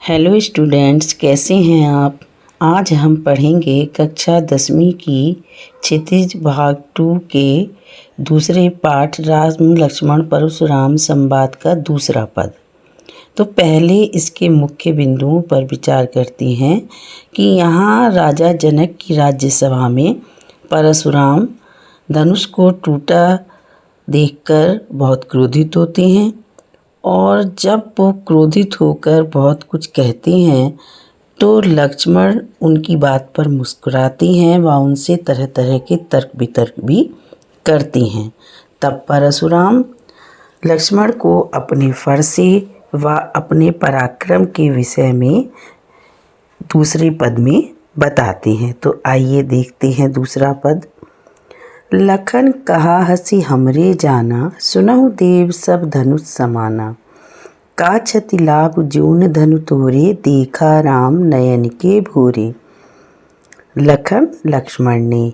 Hello students, कैसे हैं आप। आज हम पढ़ेंगे कक्षा 10वीं की क्षितिज भाग 2 के दूसरे पाठ राम लक्ष्मण परशुराम संवाद का दूसरा पद। तो पहले इसके मुख्य बिंदुओं पर विचार करते हैं कि यहाँ राजा जनक की राज्यसभा में परशुराम धनुष को टूटा देखकर बहुत क्रोधित होते हैं और जब वो क्रोधित होकर बहुत कुछ कहते हैं तो लक्ष्मण उनकी बात पर मुस्कुराती हैं व उनसे तरह तरह के तर्क वितर्क भी करती हैं। तब परशुराम लक्ष्मण को अपने फरसे व अपने पराक्रम के विषय में दूसरे पद में बताते हैं। तो आइए देखते हैं दूसरा पद। लखन कहा हसी हमरे जाना, सुनहु देव सब धनुष समाना। का क्षति लाभ जून धनु तोरे, देखा राम नयन के भूरे। लखन लक्ष्मण ने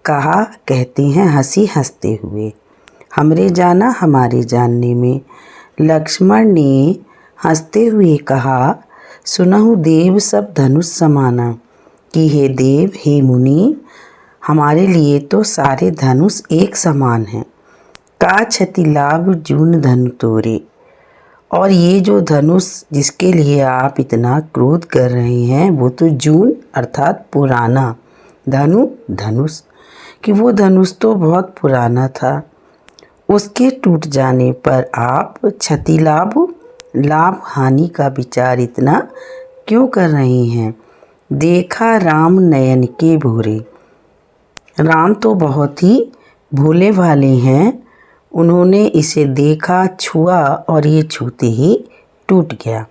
कहा, कहते हैं हंसी हंसते हुए, हमरे जाना हमारे जानने में। लक्ष्मण ने हंसते हुए कहा, सुनहु देव सब धनुष समाना, कि हे देव हे मुनि, हमारे लिए तो सारे धनुष एक समान हैं। का क्षति लाभ जून धनु तोरे, और ये जो धनुष जिसके लिए आप इतना क्रोध कर रहे हैं वो तो जून अर्थात पुराना, धनुष कि वो धनुष तो बहुत पुराना था, उसके टूट जाने पर आप क्षति लाभ हानि का विचार इतना क्यों कर रहे हैं। देखा राम नयन के भूरे, राम तो बहुत ही भोले भाले हैं, उन्होंने इसे देखा, छुआ और ये छूते ही टूट गया।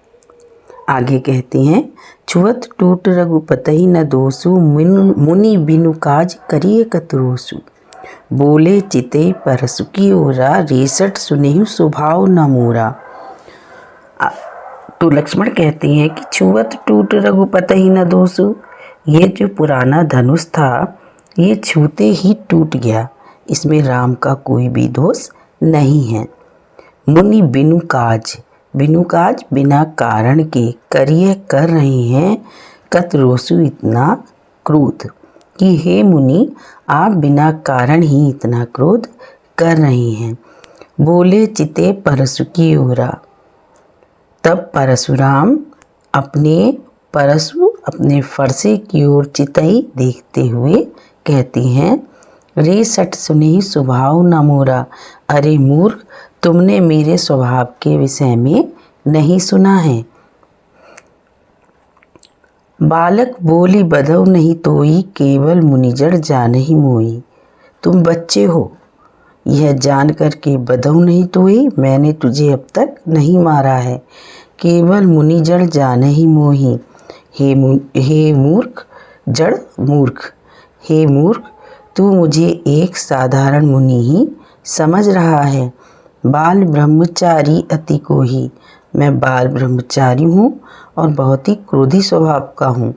आगे कहते हैं, छुअत टूट रघुपति न दोसु, मुनि बिनु काज करिए कतरोसु। बोले चिते परसु की ओरा, रेसठ सुनेहु स्वभाव न मोरा। तो लक्ष्मण कहते हैं कि छुअत टूट रघुपति न दोसु, ये जो पुराना धनुष था ये छूते ही टूट गया, इसमें राम का कोई भी दोष नहीं है। मुनि बिनु काज बिना कारण के करिए कर रहे हैं, कतरोसु इतना क्रोध, कि हे मुनि आप बिना कारण ही इतना क्रोध कर रहे हैं। बोले चिते परसु की ओरा, तब परशुराम अपने फरसे की ओर चितई देखते हुए कहते हैं, रे सट सुने स्वभाव न मोरा। अरे मूर्ख, तुमने मेरे स्वभाव के विषय में नहीं सुना है। बालक बोली बधौ नहीं तोई, केवल मुनिजड़ जानहि मोई। तुम बच्चे हो, यह जान कर के बधौ नहीं तोई, मैंने तुझे अब तक नहीं मारा है, केवल मुनिजड़ जानहि मोही। हे मूर्ख, जड़ मूर्ख, हे मूर्ख, तू मुझे एक साधारण मुनि ही समझ रहा है। बाल ब्रह्मचारी अति कोही, मैं बाल ब्रह्मचारी हूँ और बहुत ही क्रोधी स्वभाव का हूँ।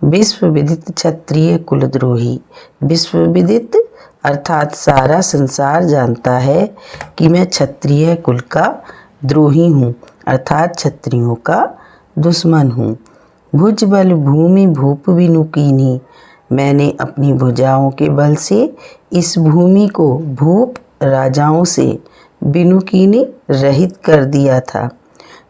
विश्व विदित क्षत्रिय कुलद्रोही, विश्व विदित अर्थात सारा संसार जानता है कि मैं क्षत्रिय कुल का द्रोही हूँ, अर्थात क्षत्रियों का दुश्मन हूँ। भुज बल भूमि भूप बिनु कीन्ही, मैंने अपनी भुजाओं के बल से इस भूमि को भूप राजाओं से बिनु कीने रहित कर दिया था।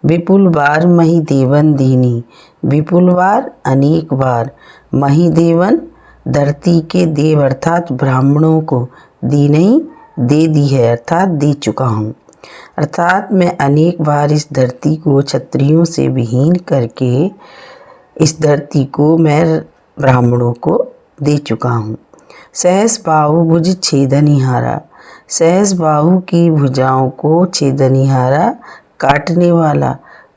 विपुल बार मही देवन दीनी, विपुल बार अनेक बार, मही देवन धरती के देव अर्थात ब्राह्मणों को दीनई दे दी है, अर्थात दे चुका हूँ। अर्थात मैं अनेक बार इस धरती को क्षत्रियों से विहीन करके इस धरती को मैं ब्राह्मणों को दे चुका हूँ। सहस बाहु भुज छेदनिहारा, सहस बाहु की भुजाओं को छेदनिहारा काटने वाला,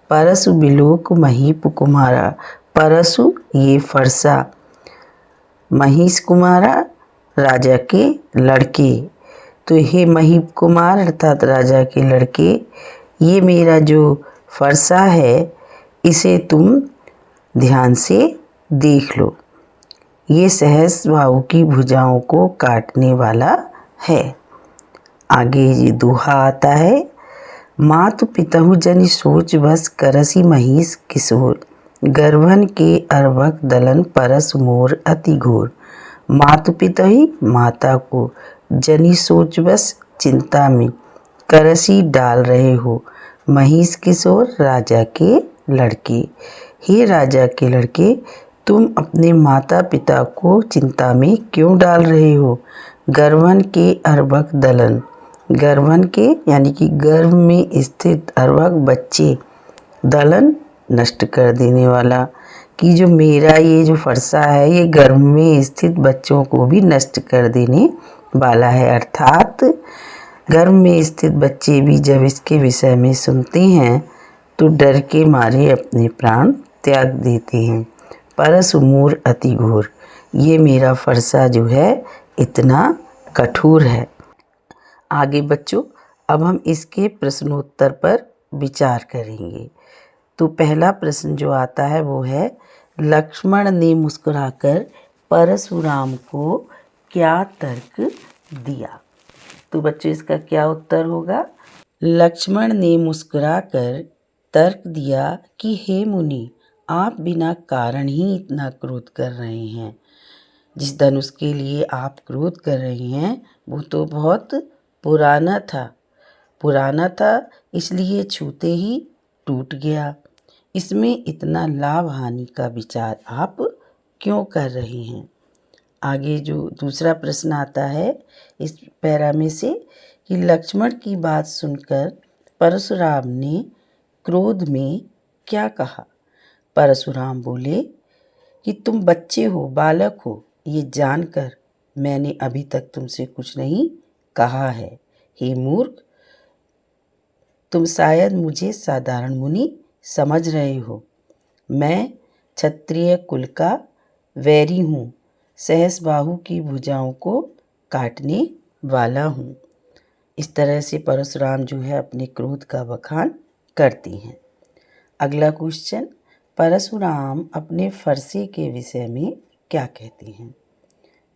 परसु बिलोक महीप कुमारा। परसु ये फरसा, महिष कुमारा राजा के लड़के, तो हे महीप कुमार अर्थात राजा के लड़के, ये मेरा जो फरसा है इसे तुम ध्यान से देख लो, ये सहस बाहु की भुजाओं को काटने वाला है। आगे ये दोहा आता है, मातु पितहु जनि सोच बस, करसी महिष किशोर। गर्भन के अर्भक दलन परस मोर अति घोर। मातु पिता ही माता को जनी सोच बस चिंता में करसी डाल रहे हो। महिष किशोर राजा के लड़के। हे राजा के लड़के, तुम अपने माता पिता को चिंता में क्यों डाल रहे हो। गर्भन के अर्भक दलन, गर्भन के यानी कि गर्भ में स्थित अर्भक बच्चे, दलन नष्ट कर देने वाला, कि जो मेरा ये जो फरसा है ये गर्भ में स्थित बच्चों को भी नष्ट कर देने वाला है। अर्थात गर्भ में स्थित बच्चे भी जब इसके विषय में सुनते हैं तो डर के मारे अपने प्राण त्याग देते हैं। परस मोर अति घोर, ये मेरा फरसा जो है इतना कठोर है। आगे बच्चों अब हम इसके प्रश्नोत्तर पर विचार करेंगे। तो पहला प्रश्न जो आता है वो है, लक्ष्मण ने मुस्कुराकर परशुराम को क्या तर्क दिया। तो बच्चों इसका क्या उत्तर होगा। लक्ष्मण ने मुस्कुराकर तर्क दिया कि हे मुनि, आप बिना कारण ही इतना क्रोध कर रहे हैं। जिस धनुष के लिए आप क्रोध कर रहे हैं वो तो बहुत पुराना था, इसलिए छूते ही टूट गया। इसमें इतना लाभ हानि का विचार आप क्यों कर रहे हैं। आगे जो दूसरा प्रश्न आता है इस पैरा में से, कि लक्ष्मण की बात सुनकर परशुराम ने क्रोध में क्या कहा। परशुराम बोले कि तुम बच्चे हो, बालक हो, ये जानकर मैंने अभी तक तुमसे कुछ नहीं कहा है। हे मूर्ख, तुम शायद मुझे साधारण मुनि समझ रहे हो। मैं क्षत्रिय कुल का वैरी हूँ, सहस्बाहु की भुजाओं को काटने वाला हूँ। इस तरह से परशुराम जो है अपने क्रोध का बखान करती हैं। अगला क्वेश्चन, परशुराम अपने फरसे के विषय में क्या कहते हैं।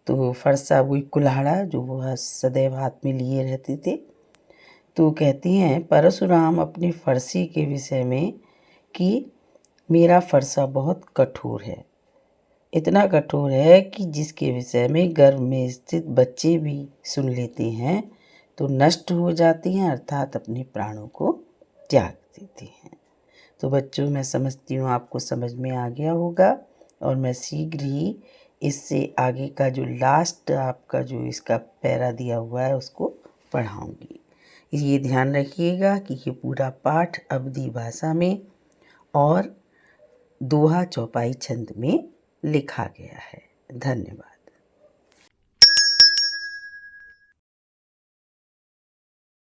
तो फरसा वही कुल्हाड़ा जो वह सदैव हाथ में लिए रहते थे। तो कहती हैं परशुराम अपने फरसे के विषय में कि मेरा फरसा बहुत कठोर है, इतना कठोर है कि जिसके विषय में गर्भ में स्थित बच्चे भी सुन लेते हैं तो नष्ट हो जाते हैं, अर्थात अपने प्राणों को त्याग देते हैं। तो बच्चों मैं समझती हूँ आपको समझ में आ गया होगा और मैं शीघ्र ही इससे आगे का जो लास्ट आपका जो इसका पैरा दिया हुआ है उसको पढ़ाऊँगी। ये ध्यान रखिएगा कि ये पूरा पाठ अवधी भाषा में और दोहा चौपाई छंद में लिखा गया है। धन्यवाद।